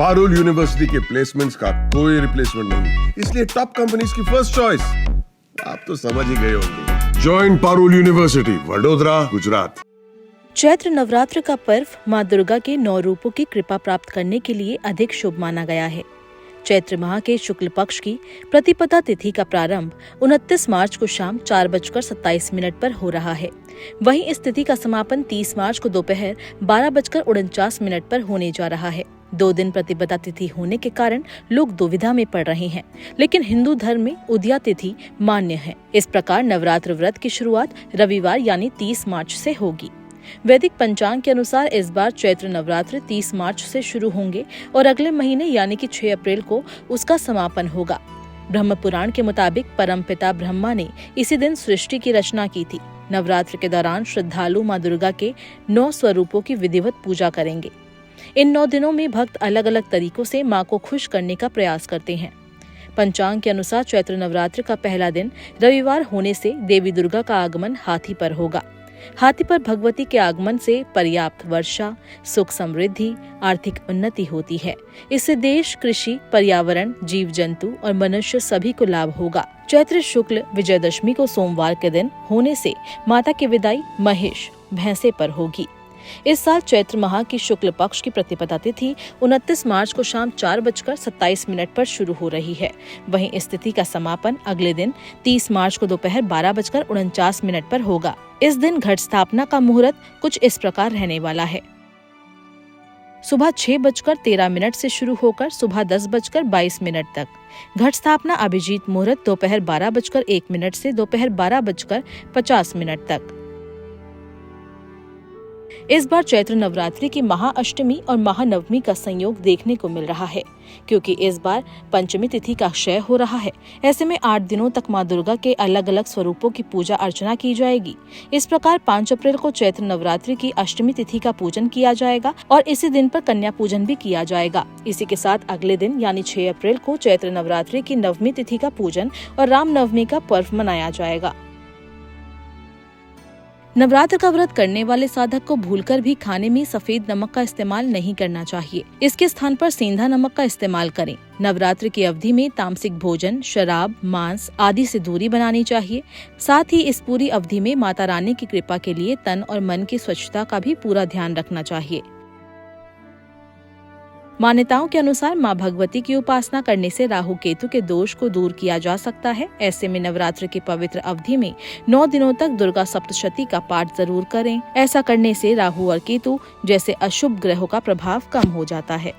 Parul university के placements का कोई रिप्लेसमेंट नहीं, इसलिए टॉप कंपनीज की फर्स्ट चॉइस। आप तो समझ ही गए होंगे। Join Parul university, Vadodara, Gujarat. चैत्र नवरात्र का पर्व मां दुर्गा के 9 रूपों की कृपा प्राप्त करने के लिए अधिक शुभ माना गया है। चैत्र माह के शुक्ल पक्ष की प्रतिपदा तिथि का प्रारंभ 29 मार्च को शाम 4:27 पर हो रहा है। वहीं इस तिथि का समापन 30 मार्च को दोपहर 12:49 पर होने जा रहा है। 2 दिन प्रतिपदा तिथि होने के कारण लोग दुविधा में पड़ रहे हैं, लेकिन हिंदू धर्म में उदया तिथि मान्य है। इस प्रकार नवरात्र व्रत की शुरुआत रविवार यानी 30 मार्च से होगी। वैदिक पंचांग के अनुसार इस बार चैत्र नवरात्र 30 मार्च से शुरू होंगे और अगले महीने यानी कि 6 अप्रैल को उसका समापन होगा। ब्रह्म पुराण के मुताबिक परमपिता ब्रह्मा ने इसी दिन सृष्टि की रचना की थी। नवरात्र के दौरान श्रद्धालु मां दुर्गा के 9 स्वरूपों की विधिवत पूजा करेंगे। इन 9 दिनों में भक्त अलग अलग तरीकों से मां को खुश करने का प्रयास करते हैं। पंचांग के अनुसार चैत्र नवरात्र का पहला दिन रविवार होने से देवी दुर्गा का आगमन हाथी पर होगा। हाथी पर भगवती के आगमन से पर्याप्त वर्षा, सुख समृद्धि, आर्थिक उन्नति होती है। इससे देश, कृषि, पर्यावरण, जीव जंतु और मनुष्य सभी को लाभ होगा। चैत्र शुक्ल विजयदशमी को सोमवार के दिन होने से माता की विदाई महिष, भैंसे पर होगी। इस साल चैत्र माह की शुक्ल पक्ष की प्रतिपदा तिथि 29 मार्च को शाम 4:27 पर शुरू हो रही है। वहीं इस तिथि का समापन अगले दिन 30 मार्च को दोपहर 12:49 पर होगा। इस दिन घट स्थापना का मुहूर्त कुछ इस प्रकार रहने वाला है। सुबह 6:13 से शुरू होकर सुबह 10:22 तक। घट स्थापना अभिजीत मुहूर्त दोपहर 12:01 से दोपहर 12:50 तक। इस बार चैत्र नवरात्रि की महाअष्टमी और महानवमी का संयोग देखने को मिल रहा है, क्योंकि इस बार पंचमी तिथि का क्षय हो रहा है। ऐसे में 8 दिनों तक मां दुर्गा के अलग अलग स्वरूपों की पूजा अर्चना की जाएगी। इस प्रकार 5 अप्रैल को चैत्र नवरात्रि की अष्टमी तिथि का पूजन किया जाएगा और इसी दिन पर कन्या पूजन भी किया जाएगा। इसी के साथ अगले दिन यानी 6 अप्रैल को चैत्र नवरात्रि की नवमी तिथि का पूजन और रामनवमी का पर्व मनाया जाएगा। नवरात्र का व्रत करने वाले साधक को भूलकर भी खाने में सफेद नमक का इस्तेमाल नहीं करना चाहिए। इसके स्थान पर सेंधा नमक का इस्तेमाल करें। नवरात्र की अवधि में तामसिक भोजन, शराब, मांस आदि से दूरी बनानी चाहिए। साथ ही इस पूरी अवधि में माता रानी की कृपा के लिए तन और मन की स्वच्छता का भी पूरा ध्यान रखना चाहिए। मान्यताओं के अनुसार मां भगवती की उपासना करने से राहु केतु के दोष को दूर किया जा सकता है। ऐसे में नवरात्र की पवित्र अवधि में 9 दिनों तक दुर्गा सप्तशती का पाठ जरूर करें। ऐसा करने से राहु और केतु जैसे अशुभ ग्रहों का प्रभाव कम हो जाता है।